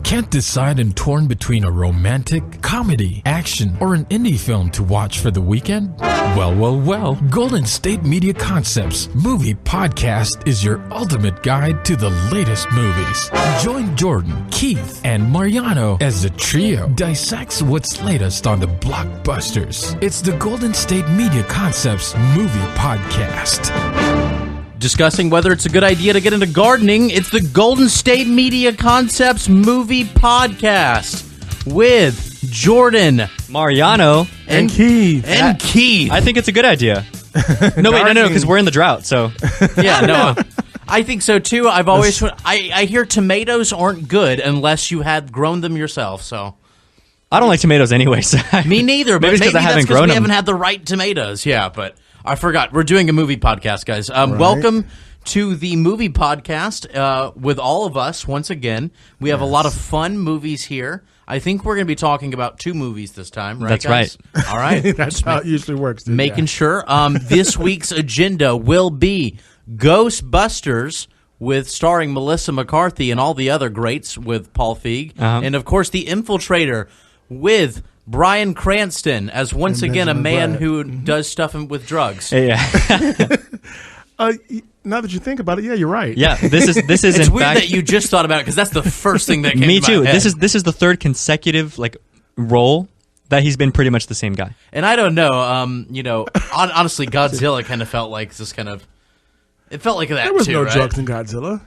Can't decide and torn between a romantic, comedy, action, or an indie film to watch for the weekend? Well, Golden State Media Concepts Movie Podcast is your ultimate guide to the latest movies. Join Jordan, Keith, and Mariano as the trio dissects what's latest on the blockbusters. It's the Golden State Media Concepts Movie Podcast. Discussing whether it's a good idea to get into gardening, it's the Golden State Media Concepts Movie Podcast with Jordan, Mariano, and Keith. I think it's a good idea. No, because we're in the drought, so. Yeah, no. I think so too. I've always I hear tomatoes aren't good unless you had grown them yourself, so. I don't like tomatoes anyway, so. Me neither, but maybe I haven't grown we them. haven't had the right tomatoes. Yeah, but I forgot. We're doing a movie podcast, guys. Right. Welcome to the movie podcast with all of us once again. We have a lot of fun movies here. I think we're going to be talking about 2 movies this time, right, That's guys? right. All right. That's how it usually works. Dude. Making sure. This week's agenda will be Ghostbusters with starring Melissa McCarthy and all the other greats with Paul Feig. And, of course, The Infiltrator with Bryan Cranston as once again a man who does stuff with drugs. Yeah. Now that you think about it, yeah, you're right. Yeah, this is It's in weird fact, that you just thought about it because that's the first thing that came me to too. my head. This is the third consecutive role that he's been pretty much the same guy. And I don't know, honestly, Godzilla kind of felt like this kind of. It felt like that There was too, no right? drugs in Godzilla.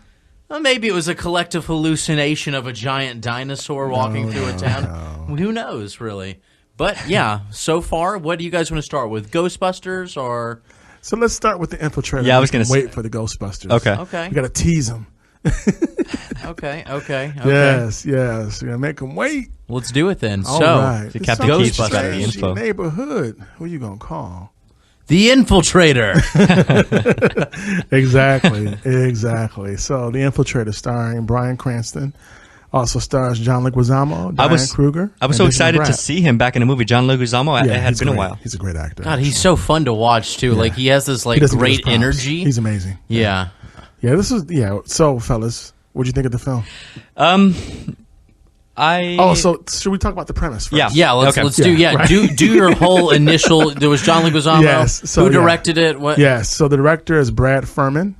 Well, maybe it was a collective hallucination of a giant dinosaur walking through a town. Who knows, really? But yeah, so far, what do you guys want to start with? Ghostbusters or? So let's start with the Infiltrator. Yeah, I was going gonna to wait for the Ghostbusters. Okay. We got to tease them. Okay. Yes. We're going to make them wait. Let's do it then. All So, right. the Captain Some Keith's got the strange info. neighborhood. Who you going to call? The Infiltrator. Exactly. So The Infiltrator starring Bryan Cranston. Also stars John Leguizamo, Diane Kruger. I was so excited to see him back in a movie. John Leguizamo, it had been a while. He's a great actor. God, he's so fun to watch too. Like he has this He doesn't get his great props. energy. He's amazing. Yeah. So fellas, what'd you think of the film? So should we talk about the premise first? Yeah. Let's do your whole initial. There was John Leguizamo. Yes. So, who directed it? What? Yes. So the director is Brad Furman,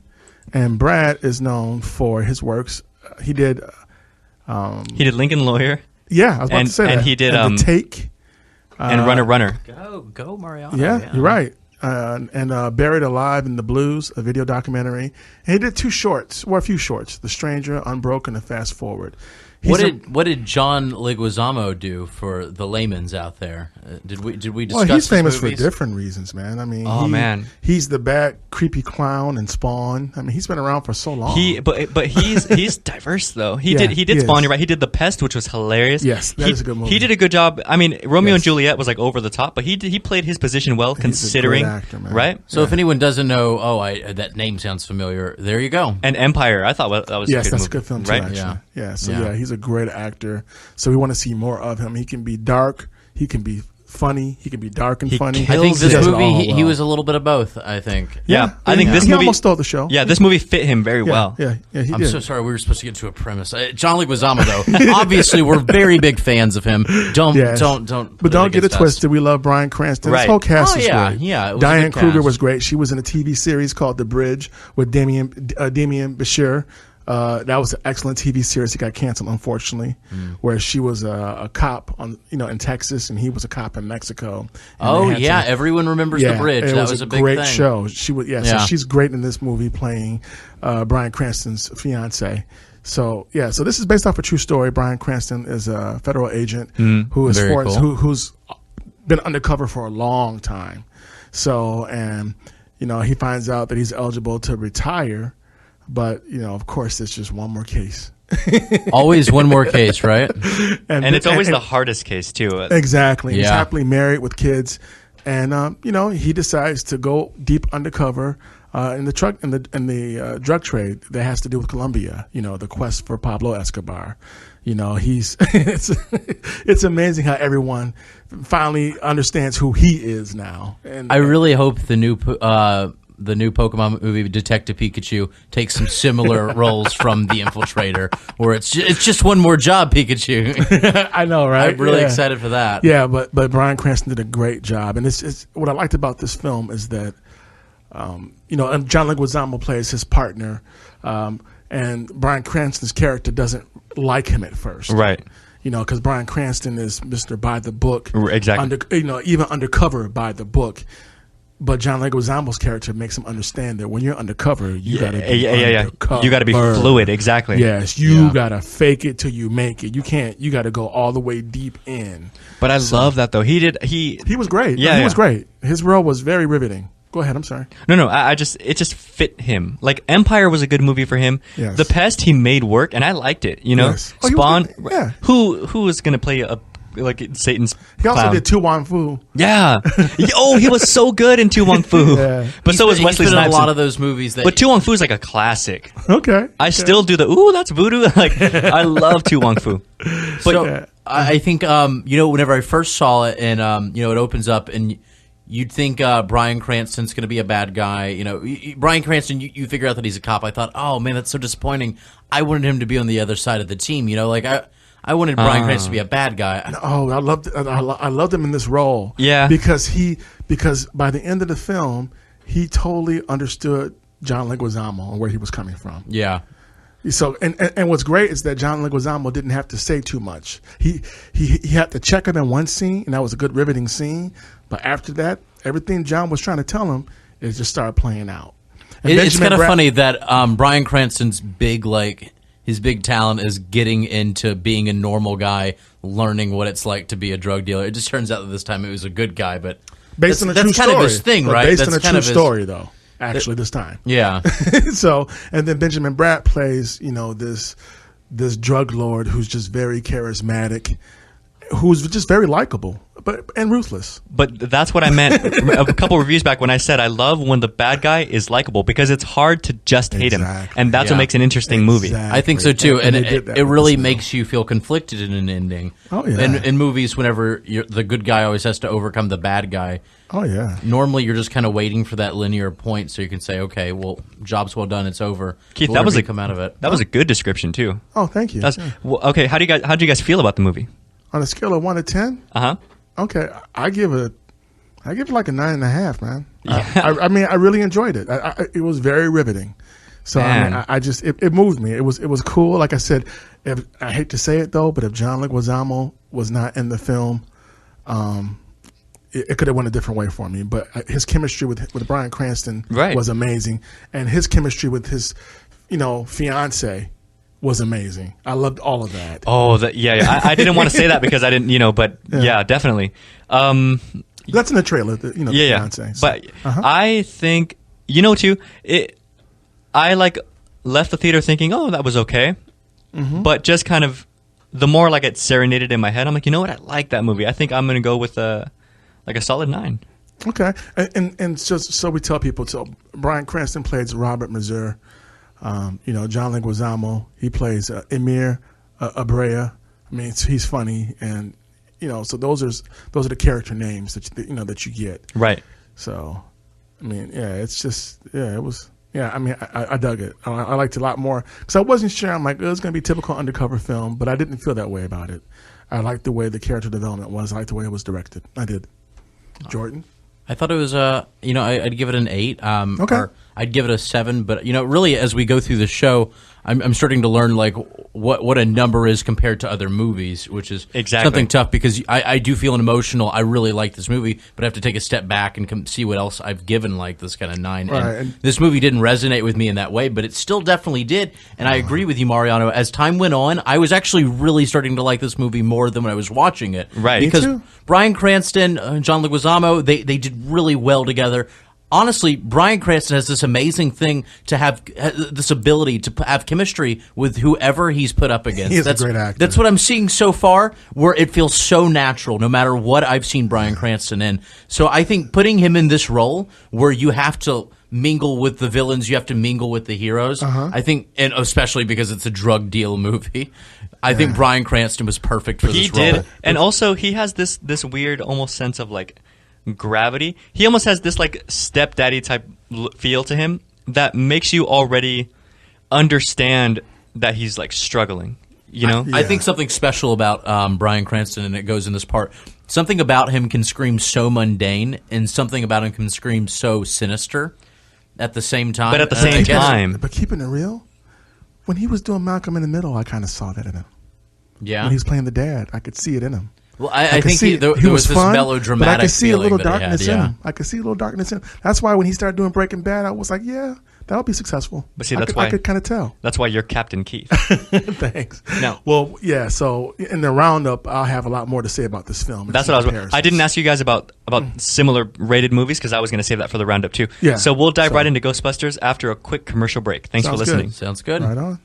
and Brad is known for his works. He did Lincoln Lawyer. Yeah, I was about to say that. And he did The Take and Runner. Go, Mariano. Yeah, you're right. And Buried Alive in the Blues, a video documentary. And he did 2 shorts, or a few shorts: The Stranger, Unbroken, and Fast Forward. What did John Leguizamo do for the layman's out there? Did we discuss? Well, he's famous movies? for different reasons, man. I mean, he's the bad, creepy clown in Spawn. I mean, he's been around for so long. But he's diverse though. He did Spawn. You're right. He did The Pest, which was hilarious. Yes, that is a good movie. He did a good job. I mean, Romeo and Juliet was over the top, but he played his position well, considering. He's a great actor, man. Right. So if anyone doesn't know, that name sounds familiar. There you go. And Empire, I thought that was a good movie. That's a good film too, right? actually. Yeah. He's a great actor. So we want to see more of him. He can be dark. He can be funny. He can be dark and funny. I think this movie, he well. was a little bit of both, I think. Yeah. I think this he movie almost stole the show. Yeah, this movie fit him very well. Yeah, he I'm did. so sorry. We were supposed to get to a premise. John Leguizamo, though, obviously we're very big fans of him. Don't. But don't get it twisted. We love Bryan Cranston. Right. This whole cast is great. Yeah. Diane Kruger was great. She was in a TV series called The Bridge with Damien Bashir. That was an excellent TV series. It got canceled, unfortunately, where she was a cop in Texas, and he was a cop in Mexico. Everyone remembers The Bridge. That was a big great thing. show. She was, so she's great in this movie playing Bryan Cranston's fiance. So this is based off a true story. Bryan Cranston is a federal agent who's been undercover for a long time. So, and he finds out that he's eligible to retire. But, of course, it's just one more case. Always one more case, right? And it's always the hardest case, too. Exactly. Yeah. He's happily married with kids. And, he decides to go deep undercover in the drug trade that has to do with Colombia, the quest for Pablo Escobar. It's amazing how everyone finally understands who he is now. And I really hope the new the new Pokemon movie, Detective Pikachu, takes some similar roles from the Infiltrator, where it's just one more job, Pikachu. I know, right? I'm really excited for that. Yeah, but Bryan Cranston did a great job, and it's what I liked about this film is that and John Leguizamo plays his partner, and Bryan Cranston's character doesn't like him at first, right? Because Bryan Cranston is Mr. by the book, exactly. Even undercover by the book. But John Leguizamo's character makes him understand that when you're undercover, you gotta be undercover. You gotta be fluid, exactly. Yes, you gotta fake it till you make it. You gotta go all the way deep in. But I love that though. He was great. Yeah, he was great. His role was very riveting. Go ahead. I'm sorry. No. It just fit him. Like Empire was a good movie for him. Yes. The Pest he made work, and I liked it. Yes. Spawn. Yeah. Who was gonna play Satan's He also clown? did Tu Wong Fu. Yeah. He was so good in Tu Wong Fu. Yeah. But so was Wesley Snipes. Snipes. A lot of those movies. But Tu Wong Fu is like a classic. Okay. I still do that's voodoo. Like I love Tu Wong Fu. But I think whenever I first saw it, and it opens up and. You'd think Bryan Cranston's going to be a bad guy. Bryan Cranston, you figure out that he's a cop. I thought, oh, man, that's so disappointing. I wanted him to be on the other side of the team. I wanted Bryan Cranston to be a bad guy. Oh, I loved him in this role. Yeah. Because by the end of the film, he totally understood John Leguizamo and where he was coming from. Yeah. So and what's great is that John Leguizamo didn't have to say too much. He had to check him in one scene, and that was a good riveting scene. But after that, everything John was trying to tell him is just started playing out. It's kind of funny that Bryan Cranston's his big talent is getting into being a normal guy, learning what it's like to be a drug dealer. It just turns out that this time it was a good guy, but based on a true story. That's kind of his thing, right? Based on a true story, though. Actually, this time. Yeah. So, and then Benjamin Bratt plays, this drug lord who's just very charismatic, who's just very likable, and ruthless. But that's what I meant a couple reviews back when I said I love when the bad guy is likable because it's hard to just hate him, and that's what makes an interesting movie. I think so too, and it really makes you feel conflicted in an ending. Oh yeah. In movies, whenever the good guy always has to overcome the bad guy. Oh yeah. Normally, you're just kind of waiting for that linear point, so you can say, "Okay, well, job's well done. It's over." Keith, that was come out of it. That was a good description too. Oh, thank you. Okay, how do you guys feel about the movie? On a scale of 1 to 10? Okay, I give it like a 9.5, man. Yeah. I mean, I really enjoyed it. It was very riveting. So it moved me. It was cool. Like I said, I hate to say it though, but if John Leguizamo was not in the film, it could have went a different way for me. But his chemistry with Bryan Cranston was amazing, and his chemistry with his fiance was amazing. I loved all of that. Oh, I didn't want to say that because I didn't, but yeah definitely. That's in the trailer, fiance. So. But I think, too, I left the theater thinking, oh, that was okay. Mm-hmm. But just kind of, the more it serenaded in my head, I'm like, you know what? I like that movie. I think I'm going to go with a solid 9. Okay. And just so we tell people, so Bryan Cranston plays Robert Mazur. John Leguizamo, he plays Emir Abrea. I mean, he's funny, and so those are the character names that you get. Right. So, I mean, it's just it was. I mean, I dug it. I liked it a lot more because I wasn't sure. I'm like, it's going to be a typical undercover film, but I didn't feel that way about it. I liked the way the character development was. I liked the way it was directed. I did. Jordan? I thought it was, I'd give it an 8. Okay. Or I'd give it a 7. But, really, as we go through the show, I'm starting to learn, what a number is compared to other movies, which is something tough because I do feel emotional. I really like this movie, but I have to take a step back and see what else I've given, this kind of 9. Right. And this movie didn't resonate with me in that way, but it still definitely did. And I agree with you, Mariano. As time went on, I was actually really starting to like this movie more than when I was watching it. Right. Because Me too. Bryan Cranston, John Leguizamo, they did really well together. Honestly, Bryan Cranston has this amazing thing to have this ability to have chemistry with whoever he's put up against. He's a great actor. That's what I'm seeing so far, where it feels so natural, no matter what I've seen Bryan Cranston in. So I think putting him in this role, where you have to mingle with the villains, you have to mingle with the heroes. I think, and especially because it's a drug deal movie, I think Bryan Cranston was perfect for this role. He did, and also he has this weird almost sense of gravity. He almost has this like stepdaddy type feel to him that makes you already understand that he's like struggling. You know, I think something special about Bryan Cranston, and it goes in this part. Something about him can scream so mundane, and something about him can scream so sinister at the same time. But at the same time, but keeping it real, when he was doing Malcolm in the Middle, I kind of saw that in him. Yeah, when he was playing the dad, I could see it in him. Well, I think there was this fun, melodramatic but I could see a little darkness in him. I could see a little darkness in him. That's why when he started doing Breaking Bad, I was like, yeah, that'll be successful. But see, I could kind of tell. That's why you're Captain Keith. Thanks. No. Well, yeah. So in the roundup, I'll have a lot more to say about this film. That's what I didn't ask you guys about similar rated movies because I was going to save that for the roundup too. Yeah. So we'll dive right into Ghostbusters after a quick commercial break. Thanks for listening. Good. Sounds good. Right on.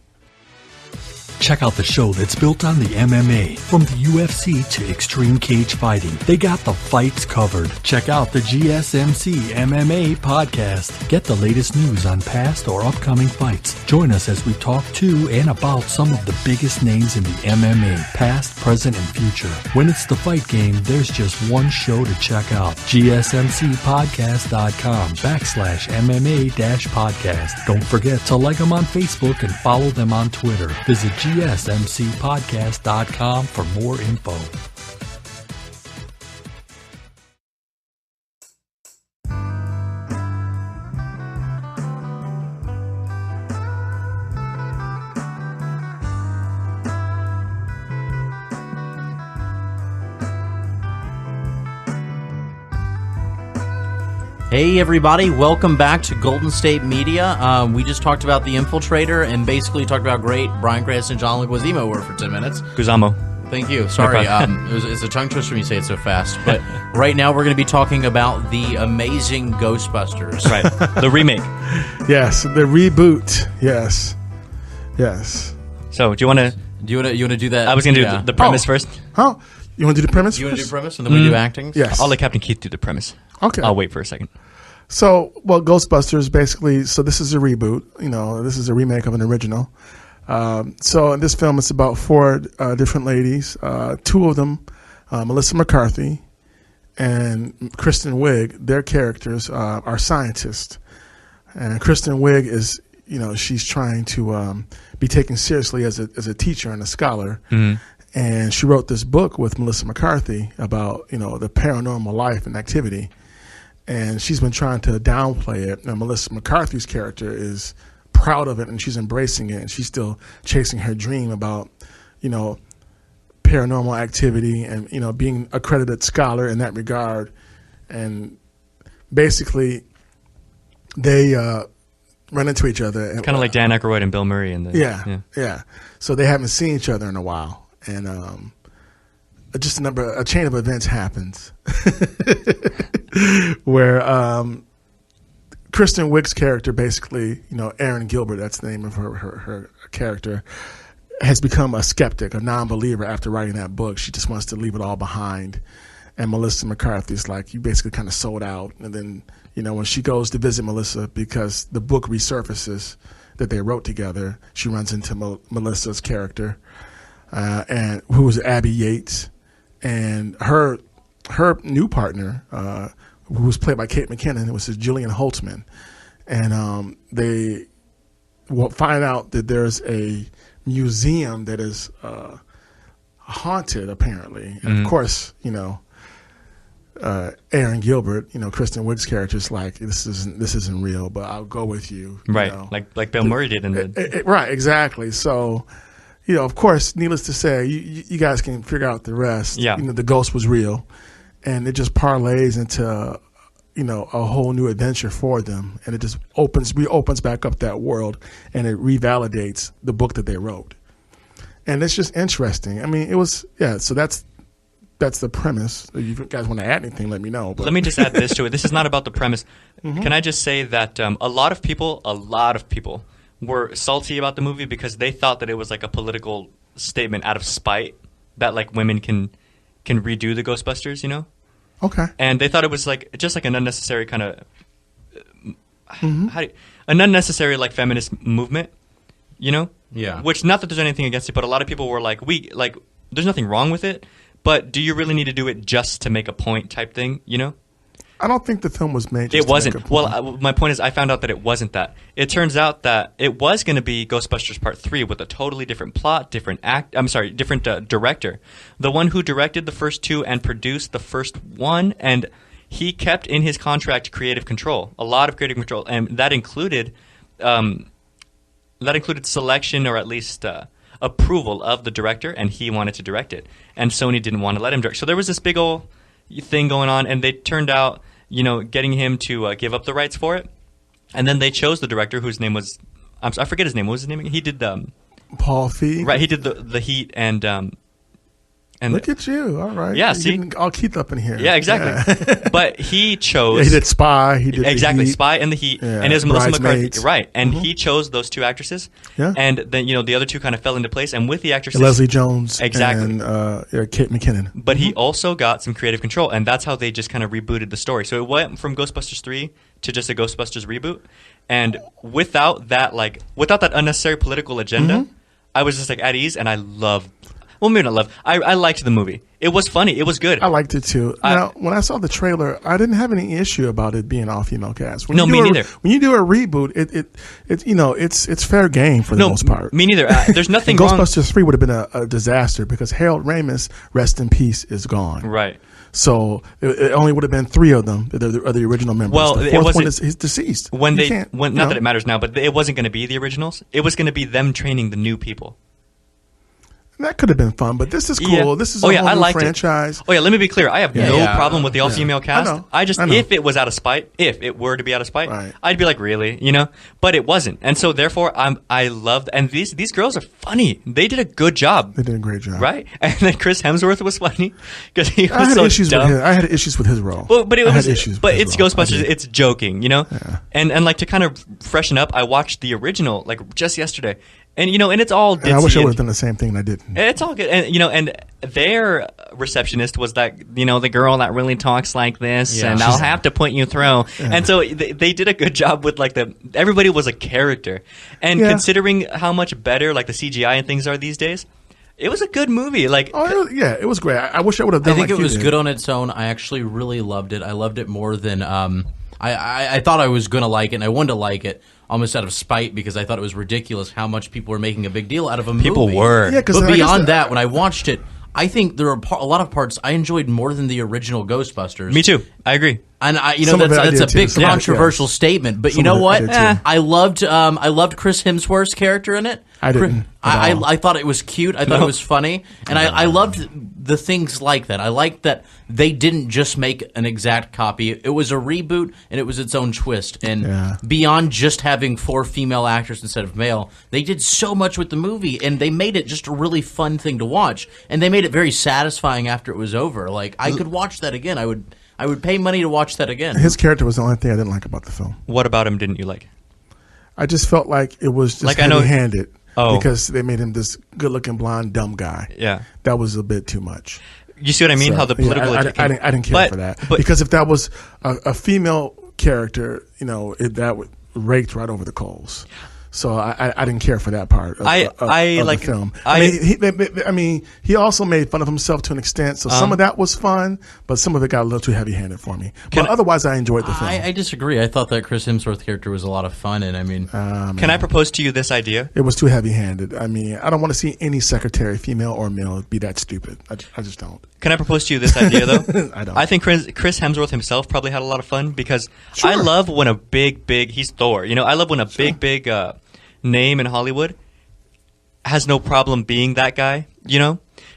Check out the show that's built on the MMA. From the UFC to extreme cage fighting, they got the fights covered. Check out the GSMC MMA podcast. Get the latest news on past or upcoming fights. Join us as we talk to and about some of the biggest names in the MMA, past, present, and future. When it's the fight game, there's just one show to check out. GSMCpodcast.com/MMA-podcast. Don't forget to like them on Facebook and follow them on Twitter. Visit GSMCpodcast.com for more info. Hey everybody, welcome back to Golden State Media. We just talked about The Infiltrator and basically talked about great Bryan Cranston, John Leguizamo were for 10 minutes. Guzamo. Thank you. Sorry, it's a tongue twister when you say it so fast. But right now we're going to be talking about the amazing Ghostbusters. Right, the remake. Yes, the reboot. Yes. So do you want to do that? I was going to do the premise first. Huh? You want to do the premise? You want to do premise and then we do acting? Yes. I'll let Captain Keith do the premise. Okay. I'll wait for a second. So, Ghostbusters basically. So this is a reboot. You know, this is a remake of an original. So in this film, it's about four different ladies. Two of them, Melissa McCarthy and Kristen Wiig. Their characters are scientists, and Kristen Wiig is, you know, she's trying to be taken seriously as a teacher and a scholar. Mm-hmm. And she wrote this book with Melissa McCarthy about, you know, the paranormal life and activity. And she's been trying to downplay it. And Melissa McCarthy's character is proud of it, and she's embracing it. And she's still chasing her dream about, you know, paranormal activity and, you know, being an accredited scholar in that regard. And basically, they run into each other. Kind of like Dan Aykroyd and Bill Murray. Yeah. So they haven't seen each other in a while. And just a chain of events happens where Kristen Wiig's character, basically, you know, Erin Gilbert, that's the name of her character, has become a skeptic, a non-believer after writing that book. She just wants to leave it all behind. And Melissa McCarthy's like, you basically kind of sold out. And then, you know, when she goes to visit Melissa, because the book resurfaces that they wrote together, she runs into Melissa's character. And who was Abby Yates, and her new partner, who was played by Kate McKinnon, was Jillian Holtzman, and they will find out that there's a museum that is haunted, apparently, and of course, you know, Erin Gilbert, you know, Kristen Wiig's character is like, this isn't real, but I'll go with you, right? Know. Like Bill Murray did in the right, exactly. So. You know, of course, needless to say, you guys can figure out the rest. Yeah. You know, the ghost was real, and it just parlays into, you know, a whole new adventure for them, and it just reopens back up that world, and it revalidates the book that they wrote, and it's just interesting. I mean, it was So that's the premise. If you guys want to add anything, let me know. But. Let me just add this to it. This is not about the premise. Mm-hmm. Can I just say that a lot of people were salty about the movie because they thought that it was like a political statement out of spite that like women can redo the Ghostbusters, you know? Okay. And they thought it was like just like an unnecessary kind of an unnecessary like feminist movement, you know? Yeah. Which, not that there's anything against it, but a lot of people were like, there's nothing wrong with it, but do you really need to do it just to make a point type thing, you know? I don't think the film was made. It wasn't. Well, my point is, I found out that it wasn't that. It turns out that it was going to be Ghostbusters Part 3 with a totally different plot, different director. The one who directed the first two and produced the first one, and he kept in his contract creative control, a lot of creative control, and that included selection or at least approval of the director, and he wanted to direct it, and Sony didn't want to let him direct. So there was this big old thing going on, and they turned out, getting him to give up the rights for it, and then they chose the director whose name was I forget his name. What was his name? He did Paul Feig. Right, he did the Heat and look at you. All right. Yeah, see? All Keith up in here. Yeah, exactly. Yeah. But he chose... he did Spy. He did exactly, the Heat. Spy and the Heat. Yeah. And it was Melissa McCarthy. Right. And Mm-hmm. he chose those two actresses. Yeah. And then, the other two kind of fell into place. And with the actresses... Leslie Jones exactly. and Kate McKinnon. But he also got some creative control. And that's how they just kind of rebooted the story. So it went from Ghostbusters 3 to just a Ghostbusters reboot. And without that unnecessary political agenda, I was just at ease, and I loved... Well, maybe not love. I liked the movie. It was funny. It was good. I liked it too. Now, when I saw the trailer, I didn't have any issue about it being all-female cast. No, me neither. When you do a reboot, it's fair game for the most part. Me neither. There's nothing wrong. Ghostbusters 3 would have been a disaster because Harold Ramis, rest in peace, is gone. Right. So it only would have been 3 of them, the original members. Well, the fourth one is deceased. Not that it matters now, but it wasn't going to be the originals. It was going to be them training the new people. That could have been fun, but this is cool. Yeah. This is a whole new franchise. Oh yeah, let me be clear. I have no problem with the all-female cast. I know. If it was out of spite, if it were to be out of spite, right. I'd be like, really, But it wasn't, and so therefore, I loved. And these girls are funny. They did a good job. They did a great job, right? And then Chris Hemsworth was funny because he was I had issues with his role. But it's role. Ghostbusters. It's joking, Yeah. And to kind of freshen up, I watched the original just yesterday. And and it's all ditzy. And I wish I would have done the same thing, and I didn't. It's all good, and and their receptionist was that the girl that really talks like this, and I'll have to put you through. Yeah. And so they did a good job with everybody was a character, and considering how much better the CGI and things are these days, it was a good movie. It was great. I wish I would have done. I think it was good on its own. I actually really loved it. I loved it more than I thought I was going to like it, and I wanted to like it. Almost out of spite because I thought it was ridiculous how much people were making a big deal out of a movie. People were. Yeah, but beyond that, when I watched it, I think there are a lot of parts I enjoyed more than the original Ghostbusters. Me too. I agree. And that's a big controversial statement. But you know what? I loved Chris Hemsworth's character in it. I didn't. I thought it was cute. I thought it was funny, and I loved the things like that. I liked that they didn't just make an exact copy. It was a reboot, and it was its own twist. And beyond just having 4 female actors instead of male, they did so much with the movie, and they made it just a really fun thing to watch. And they made it very satisfying after it was over. I could watch that again. I would pay money to watch that again. His character was the only thing I didn't like about the film. What about him didn't you like? I just felt like it was just heavy-handed. Because they made him this good-looking blonde dumb guy. Yeah, that was a bit too much. You see what I mean? So, how the political I didn't care for that because if that was a female character, that would raked right over the coals. So I didn't care for that part of the film. He also made fun of himself to an extent. So some of that was fun, but some of it got a little too heavy-handed for me. But otherwise, I enjoyed the film. I disagree. I thought that Chris Hemsworth character was a lot of fun, and can I propose to you this idea? It was too heavy-handed. I don't want to see any secretary, female or male, be that stupid. I just don't. Can I propose to you this idea though? I don't. I think Chris Hemsworth himself probably had a lot of fun because I love when a big he's Thor. I love when a big name in Hollywood has no problem being that guy,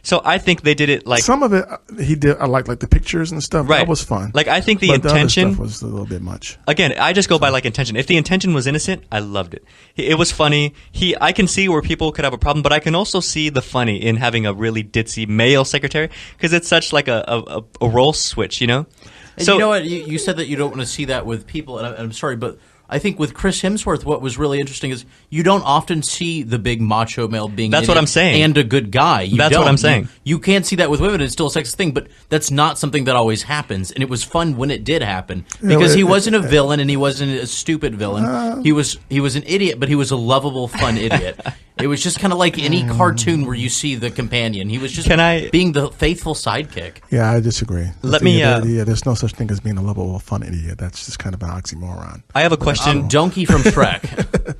So I think they did it some of it he did. I like the pictures and stuff. Right. That was fun. I think the intention the other stuff was a little bit much. Again, I just go by intention. If the intention was innocent, I loved it. It was funny. I can see where people could have a problem, but I can also see the funny in having a really ditzy male secretary because it's such a role switch, And so you know what? You said that you don't want to see that with people, and I'm sorry, but I think with Chris Hemsworth, what was really interesting is you don't often see the big macho male being That's what I'm saying. And a good guy. That's what I'm saying. You can't see that with women. It's still a sexist thing, but that's not something that always happens. And it was fun when it did happen because he wasn't a villain and he wasn't a stupid villain. He was an idiot, but he was a lovable, fun idiot. It was just kind of like any cartoon where you see the companion. He was just being the faithful sidekick. Yeah, I disagree. There's no such thing as being a lovable, fun idiot. That's just kind of an oxymoron. I have a question. Donkey from Shrek.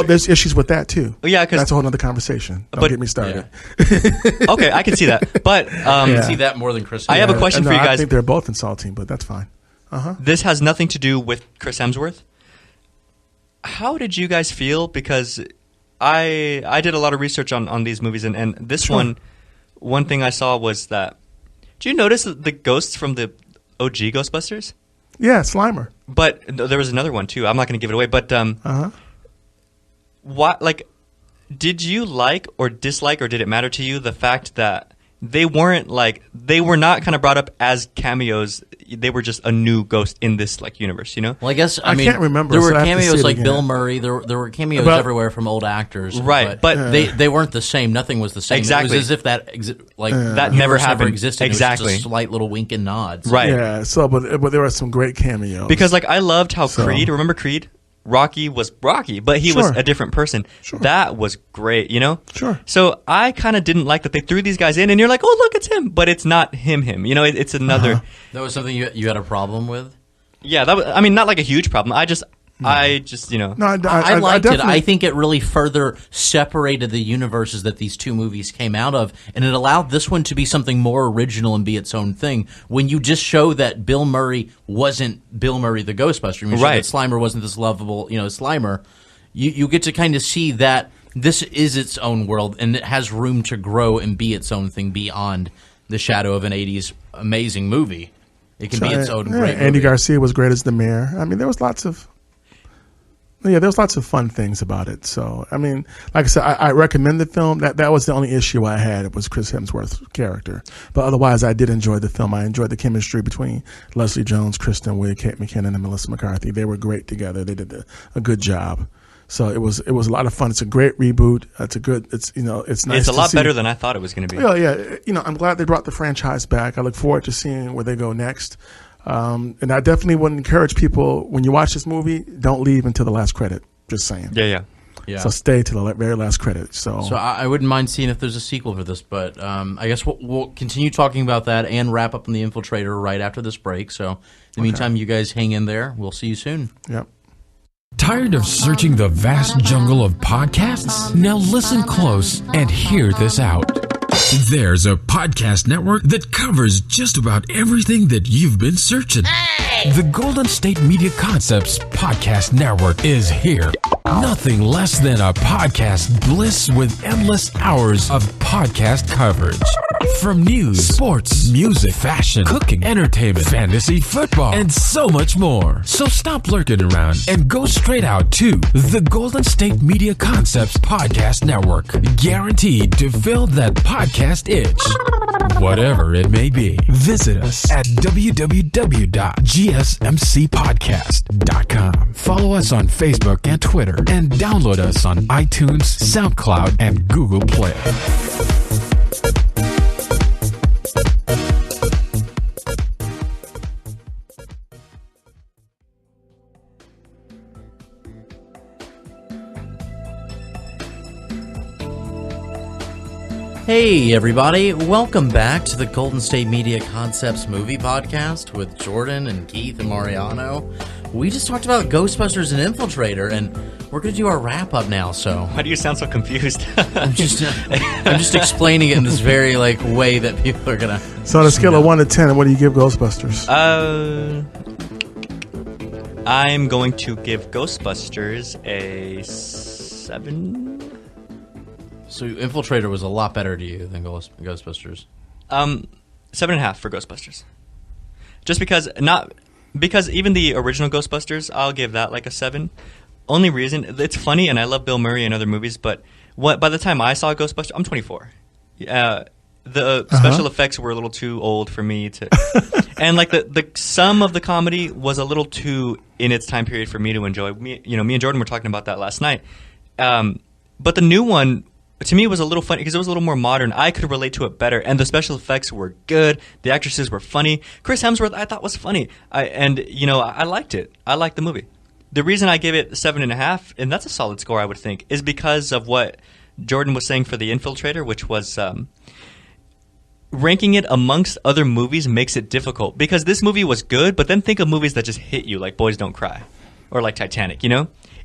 There's issues with that too. Yeah, because that's a whole other conversation. Don't get me started. Yeah. Okay, I can see that, but I can see that more than Chris. I have a question for you guys. I think they're both insulting, but that's fine. This has nothing to do with Chris Hemsworth. How did you guys feel? Because I did a lot of research on these movies, and this one thing I saw was that. Did you notice the ghosts from the OG Ghostbusters? Yeah, Slimer. But there was another one too. I'm not going to give it away. But what did you like or dislike, or did it matter to you the fact that they were not kind of brought up as cameos? They were just a new ghost in this universe, Well, I guess I mean, can't remember. There were cameos like Bill Murray. There were cameos everywhere from old actors, right? But they weren't the same. Nothing was the same. Exactly. It was as if that that never happened. Never existed. Exactly. It was just a slight little wink and nods. Right. Yeah. So, but there were some great cameos because I loved how Creed. Remember Creed? Rocky was Rocky, but he was a different person. Sure. That was great, Sure. So I kind of didn't like that they threw these guys in, and you're like, oh, look, it's him. But it's not him. It's another. That was something you had a problem with? Yeah, that was, not like a huge problem. I just No, I liked it. I think it really further separated the universes that these two movies came out of, and it allowed this one to be something more original and be its own thing. When you just show that Bill Murray wasn't Bill Murray the Ghostbuster, that Slimer wasn't this lovable, Slimer, you get to kind of see that this is its own world, and it has room to grow and be its own thing beyond the shadow of an 80s amazing movie. It can be its own great movie. Andy Garcia was great as the mayor. There was lots of fun things about it. So, like I said, I recommend the film. That was the only issue I had. It was Chris Hemsworth's character. But otherwise, I did enjoy the film. I enjoyed the chemistry between Leslie Jones, Kristen Wiig, Kate McKinnon, and Melissa McCarthy. They were great together. They did a good job. So it was a lot of fun. It's a great reboot. It's nice. It's a lot better than I thought it was going to be. Well, yeah. I'm glad they brought the franchise back. I look forward to seeing where they go next. And I definitely would encourage people, when you watch this movie, don't leave until the last credit. Just saying. Yeah. So stay to the very last credit. So I wouldn't mind seeing if there's a sequel for this, but I guess we'll continue talking about that and wrap up on the Infiltrator right after this break. So in the meantime, you guys hang in there. We'll see you soon. Yep. Tired of searching the vast jungle of podcasts? Now listen close and hear this out. There's a podcast network that covers just about everything that you've been searching. Hey! The Golden State Media Concepts Podcast Network is here. Nothing less than a podcast bliss with endless hours of podcast coverage. From news, sports, music, fashion, cooking, entertainment, fantasy, football, and so much more. So stop lurking around and go straight out to the Golden State Media Concepts Podcast Network. Guaranteed to fill that podcast itch. Whatever it may be. Visit us at www.gsmcpodcast.com. Follow us on Facebook and Twitter, and download us on iTunes, SoundCloud, and Google Play. Hey everybody, welcome back to the Golden State Media Concepts Movie Podcast with Jordan and Keith and Mariano. We just talked about Ghostbusters and Infiltrator, and we're going to do our wrap-up now, so... Why do you sound so confused? I'm just explaining it in this very, way that people are going to... So on a scale of 1 to 10, what do you give Ghostbusters? I'm going to give Ghostbusters a 7... So Infiltrator was a lot better to you than Ghostbusters. 7.5 for Ghostbusters. Just because even the original Ghostbusters, I'll give that a 7. Only reason, it's funny, and I love Bill Murray in other movies, but by the time I saw Ghostbusters, I'm 24. The special effects were a little too old for me to, and the some of the comedy was a little too in its time period for me to enjoy. Me and Jordan were talking about that last night. But the new one to me, it was a little funny because it was a little more modern. I could relate to it better, and the special effects were good. The actresses were funny. Chris Hemsworth, I thought was funny, I liked it. I liked the movie. The reason I gave it 7.5, and that's a solid score, I would think, is because of what Jordan was saying for The Infiltrator, which was ranking it amongst other movies makes it difficult because this movie was good, but then think of movies that just hit you, like Boys Don't Cry or like Titanic.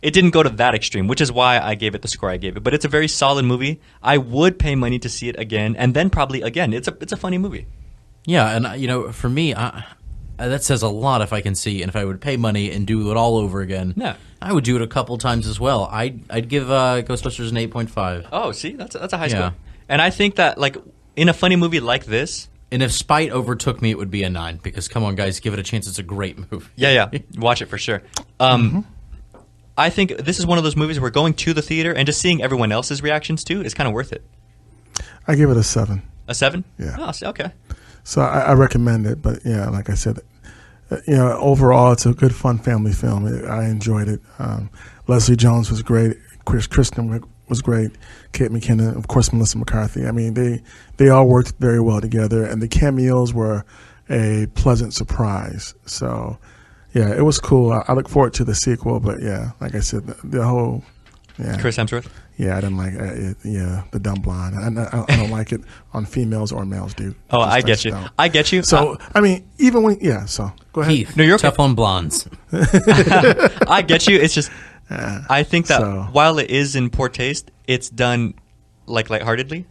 It didn't go to that extreme, which is why I gave it the score I gave it. But it's a very solid movie. I would pay money to see it again, and then probably again. It's a funny movie. Yeah, and for me, that says a lot if I can see, and if I would pay money and do it all over again, I would do it a couple times as well. I'd give Ghostbusters an 8.5. Oh, see, that's a high score. And I think that like in a funny movie like this. And if Spite overtook me, it would be a 9, because come on, guys, give it a chance. It's a great movie. Yeah, watch it for sure. I think this is one of those movies where going to the theater and just seeing everyone else's reactions too is kind of worth it. I give it a 7. A 7? Yeah. Oh, okay. So I recommend it, but yeah, like I said, overall it's a good, fun family film. I enjoyed it. Leslie Jones was great. Kristen was great. Kate McKinnon, of course, Melissa McCarthy. I mean, they all worked very well together, and the cameos were a pleasant surprise. So. Yeah, it was cool. I look forward to the sequel, but yeah, like I said, the whole Chris Hemsworth. Yeah, I didn't like it. Yeah, the dumb blonde. I don't like it on females or males, dude. Oh, I get you. I get you. So I mean, even when so go ahead. Keith, you're tough on blondes. I get you. It's just I think that while it is in poor taste, it's done like lightheartedly.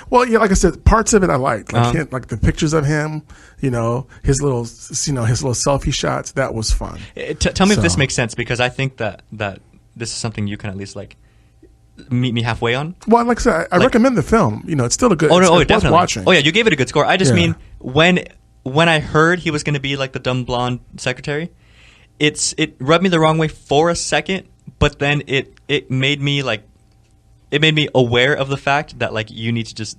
Well, yeah, like I said, parts of it I liked, like the pictures of him, his little selfie shots. That was fun. Tell me if this makes sense, because I think that this is something you can at least like meet me halfway on. Well, like I said, I recommend the film. It's still a good. Definitely. Worth watching. Oh yeah, you gave it a good score. I just mean when I heard he was going to be like the dumb blonde secretary, it rubbed me the wrong way for a second, but then it made me like. It made me aware of the fact that like you need to just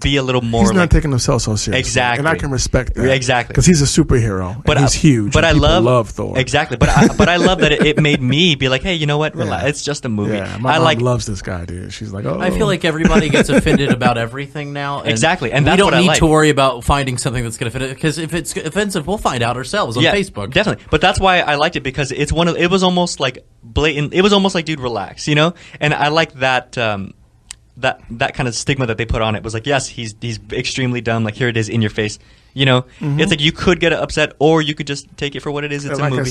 be a little more. He's not taking himself so seriously, exactly, and I can respect that exactly because he's a superhero, but he's huge. But I love Thor exactly. But I love that it made me be like, hey, you know what? Relax. It's just a movie. Yeah, my mom loves this guy, dude. She's like, oh. I feel like everybody gets offended about everything now. Exactly, and we that's don't what need to worry about finding something that's going to fit it, because if it's offensive, we'll find out ourselves on Facebook. Definitely, but that's why I liked it, because it was almost like blatant. It was almost like, dude, relax, and I like that. That kind of stigma that they put on it was like, yes, he's extremely dumb. Like, here it is in your face. It's like you could get upset, or you could just take it for what it is. It's a movie. Like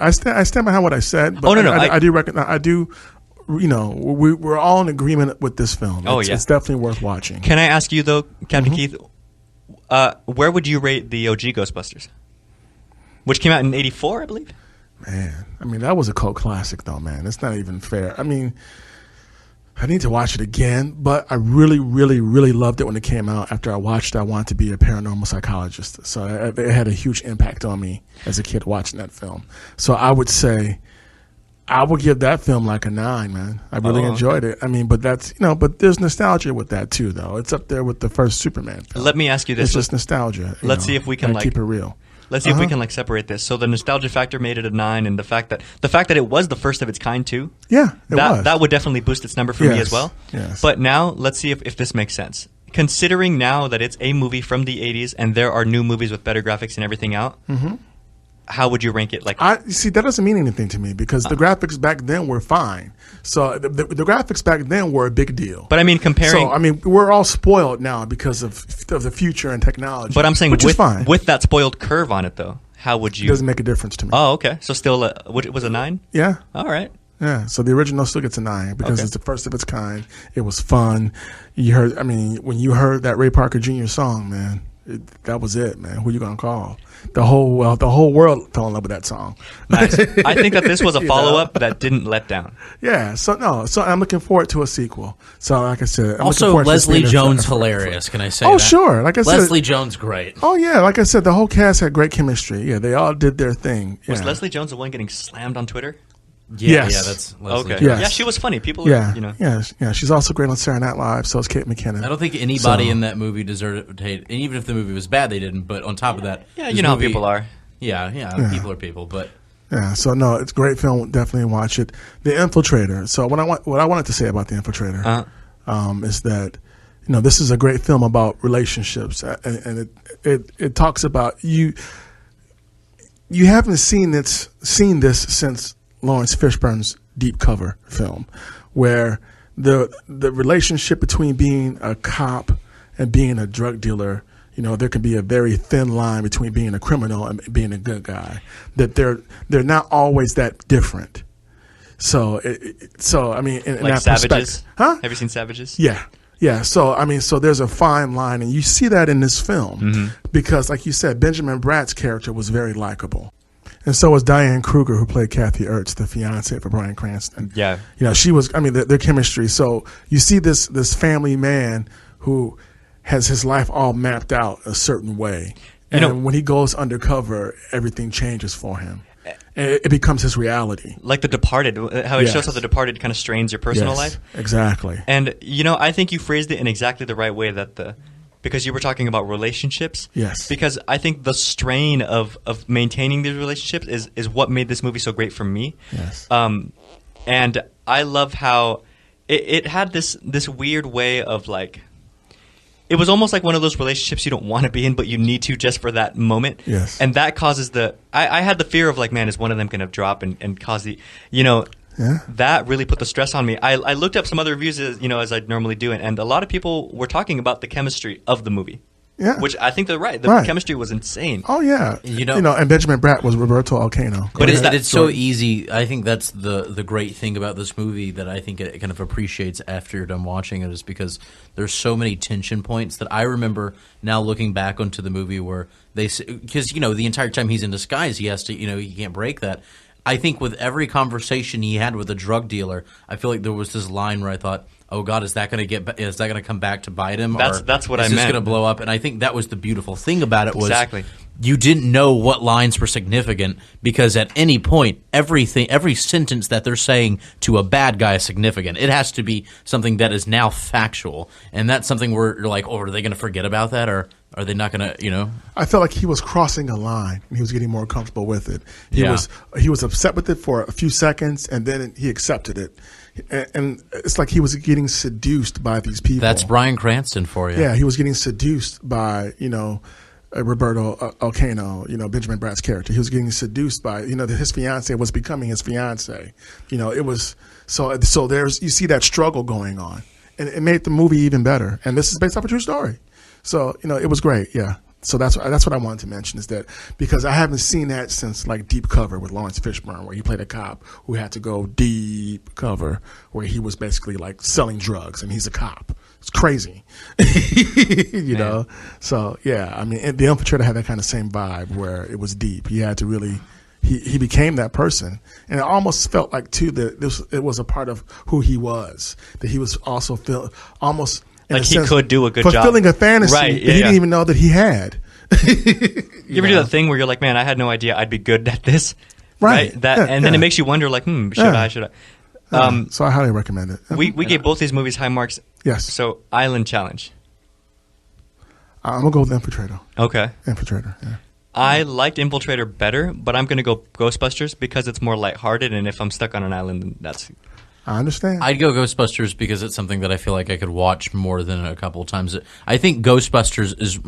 I said, I stand behind what I said. But I do recognize. I do. We're all in agreement with this film. It's definitely worth watching. Can I ask you though, Captain Keith, where would you rate the OG Ghostbusters, which came out in '84, I believe? Man, I mean, that was a cult classic, though. Man, it's not even fair. I mean. I need to watch it again, but I really, really, really loved it when it came out. After I watched it, I wanted to be a paranormal psychologist. So it had a huge impact on me as a kid watching that film. So I would say I would give that film like a 9, man. I really enjoyed it. I mean, but that's, but there's nostalgia with that too, though. It's up there with the first Superman film. Let me ask you this. It's just nostalgia. Let's see if we can keep it real. Let's see if we can separate this. So the nostalgia factor made it a 9, and the fact that it was the first of its kind too. Yeah, that would definitely boost its number for me as well. Yes. But now let's see if this makes sense. Considering now that it's a movie from the 80s and there are new movies with better graphics and everything out, how would you rank it? See, that doesn't mean anything to me, because the graphics back then were fine. So the graphics back then were a big deal. But I mean, comparing. So I mean, we're all spoiled now because of the future and technology. But I'm saying which is fine. With that spoiled curve on it, though, how would you? It doesn't make a difference to me. Oh, okay. So still, it was a 9? Yeah. All right. Yeah. So the original still gets a 9 because it's the first of its kind. It was fun. You heard. I mean, when you heard that Ray Parker Jr. song, man. That was it, man. Who you gonna call? The whole world fell in love with that song. Nice. I think that this was a follow-up that didn't let down. Yeah. So I'm looking forward to a sequel. So like I said, also Leslie Jones hilarious. Can I say? Oh, sure. Like I said, Leslie Jones great. Oh yeah. Like I said, the whole cast had great chemistry. Yeah, they all did their thing. Was Leslie Jones the one getting slammed on Twitter? Yeah, that's Leslie. Okay. Yes. Yeah, she was funny. People, Yeah. She's also great on Saturday Night Live. So is Kate McKinnon. I don't think anybody in that movie deserved to hate. And even if the movie was bad, they didn't. But on top of that, how people are. Yeah, people are people. But Yeah, so no, it's a great film. Definitely watch it. The Infiltrator. So what I wanted to say about The Infiltrator is that this is a great film about relationships, and it talks about you haven't seen this since Lawrence Fishburne's Deep Cover film, where the relationship between being a cop and being a drug dealer, there can be a very thin line between being a criminal and being a good guy. That they're not always that different. So I mean, in like that Savages, huh? Have you seen Savages? Yeah. So I mean, so there's a fine line, and you see that in this film because, like you said, Benjamin Bratt's character was very likable. And so was Diane Kruger, who played Kathy Ertz, the fiance for Bryan Cranston. Yeah. She was, I mean, their chemistry. So you see this family man who has his life all mapped out a certain way. And when he goes undercover, everything changes for him. And it becomes his reality. Like The Departed, how it shows how The Departed kind of strains your personal life. Exactly. And, I think you phrased it in exactly the right way because you were talking about relationships. Yes. Because I think the strain of maintaining these relationships is what made this movie so great for me. Yes. And I love how it had this weird way of like, it was almost like one of those relationships you don't want to be in, but you need to just for that moment. Yes. And that causes I had the fear of like, man, is one of them going to drop and cause the, that really put the stress on me. I looked up some other reviews as I normally do, and a lot of people were talking about the chemistry of the movie. Yeah. Which I think they're right. The chemistry was insane. Oh, yeah. And Benjamin Bratt was Roberto Alcano. But it's so easy. I think that's the great thing about this movie that I think it kind of appreciates after you're done watching it is because there's so many tension points that I remember now looking back onto the movie where because, the entire time he's in disguise, he has to, he can't break that. I think with every conversation he had with a drug dealer, I feel like there was this line where I thought, "Oh God, is that going to come back to bite him? That's what I meant. Is this going to blow up?" And I think that was the beautiful thing about it was exactly. You didn't know what lines were significant because at any point, every sentence that they're saying to a bad guy is significant. It has to be something that is now factual, and that's something where you're like, "Oh, are they going to forget about that, or are they not going to?" I felt like he was crossing a line, and he was getting more comfortable with it. He was upset with it for a few seconds, and then he accepted it. And it's like he was getting seduced by these people. That's Bryan Cranston for you. Yeah, he was getting seduced by Roberto Alcano, Benjamin Bratt's character. He was getting seduced by his fiance was becoming his fiance. It was so there's you see that struggle going on, and it made the movie even better. And this is based off a true story, so it was great. Yeah. So that's what I wanted to mention is that because I haven't seen that since like Deep Cover with Lawrence Fishburne, where he played a cop who had to go deep cover, where he was basically like selling drugs and he's a cop. It's crazy, know. So yeah, I mean, The Infiltrator had that kind of same vibe where it was deep. He had to really. He became that person, and it almost felt like too that it was a part of who he was. That he was also almost. Like he could do a good fulfilling job. A fantasy right, that he didn't even know that he had. You ever do that thing where you're like, man, I had no idea I'd be good at this? Right. Then it makes you wonder, like, should I? So I highly recommend it. We gave both these movies high marks. Yes. So Island Challenge. I'm going to go with Infiltrator. Okay. Infiltrator, yeah. I liked Infiltrator better, but I'm going to go Ghostbusters because it's more lighthearted, and if I'm stuck on an island, then that's... I understand. I'd go Ghostbusters because it's something that I feel like I could watch more than a couple of times. I think Ghostbusters is just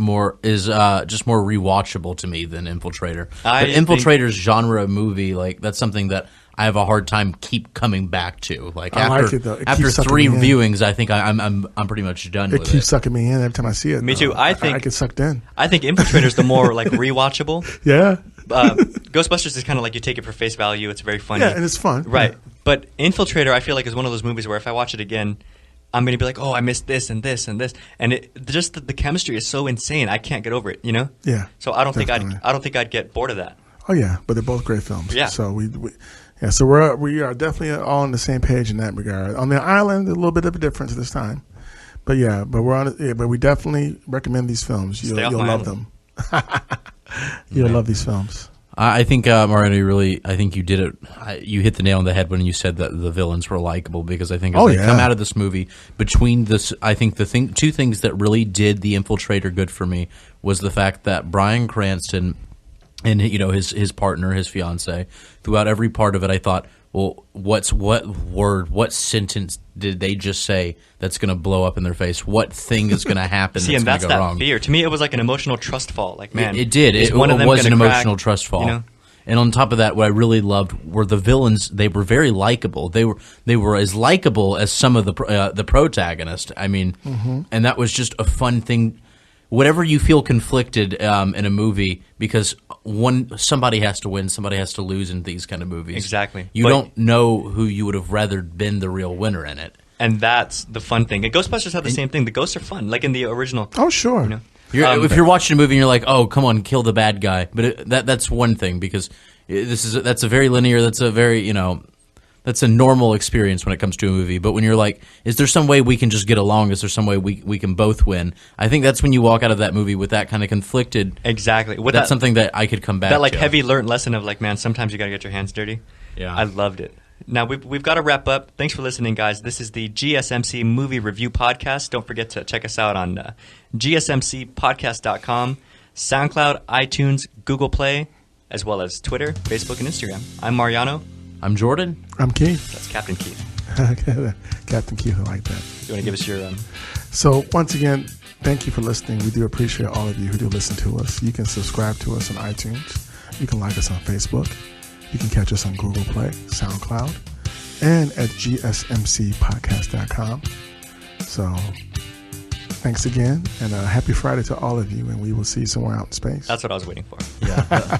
more rewatchable to me than Infiltrator. But Infiltrator's genre movie, like that's something that I have a hard time keep coming back to. Like after 3 viewings, I think I'm pretty much done with it. It keeps sucking me in every time I see it. Me too. I think I get sucked in. I think Infiltrator's the more like rewatchable. Yeah. Ghostbusters is kind of like you take it for face value. It's very funny. Yeah, and it's fun. Right. Yeah. But Infiltrator, I feel like, is one of those movies where if I watch it again, I'm going to be like, oh, I missed this and this and this. And just the chemistry is so insane. I can't get over it, Yeah. So I don't think I'd get bored of that. Oh, yeah. But they're both great films. Yeah. So so we are definitely all on the same page in that regard. On the island, a little bit of a difference this time. But yeah, but we definitely recommend these films. You'll love them. You'll love these films. I think Mariano, I think you did it. You hit the nail on the head when you said that the villains were likable because I think as they come out of this movie, between this, I think two things that really did The Infiltrator good for me was the fact that Bryan Cranston and his partner, his fiance. Throughout every part of it, I thought, well, what sentence did they just say that's going to blow up in their face? What thing is going to happen? See, that's and that's going to go that wrong? fear. To me, it was like an emotional trust fall. Like, man, it did. It was an emotional trust fall. And on top of that, what I really loved were the villains. They were very likable. They were as likable as some of the protagonists. I mean, and that was just a fun thing. Whatever you feel conflicted in a movie, because somebody has to win, somebody has to lose in these kind of movies. Exactly. You don't know who you would have rather been the real winner in it. And that's the fun thing. And Ghostbusters have the same thing. The ghosts are fun, like in the original. Oh, sure. If you're watching a movie and you're like, oh, come on, kill the bad guy. But that's one thing, because that's a very linear, that's a very, that's a normal experience when it comes to a movie. But when you're like, is there some way we can just get along? Is there some way we can both win? I think that's when you walk out of that movie with that kind of conflicted. Exactly. That's something that I could come back to. That heavy learned lesson of like, man, sometimes you got to get your hands dirty. Yeah. I loved it. Now, we've got to wrap up. Thanks for listening, guys. This is the GSMC Movie Review Podcast. Don't forget to check us out on gsmcpodcast.com, SoundCloud, iTunes, Google Play, as well as Twitter, Facebook, and Instagram. I'm Mariano. I'm Jordan. I'm Keith. That's Captain Keith. Captain Keith, I like that. You want to give us your... So, once again, thank you for listening. We do appreciate all of you who do listen to us. You can subscribe to us on iTunes. You can like us on Facebook. You can catch us on Google Play, SoundCloud, and at gsmcpodcast.com. So, thanks again, and happy Friday to all of you, and we will see you somewhere out in space. That's what I was waiting for. Yeah.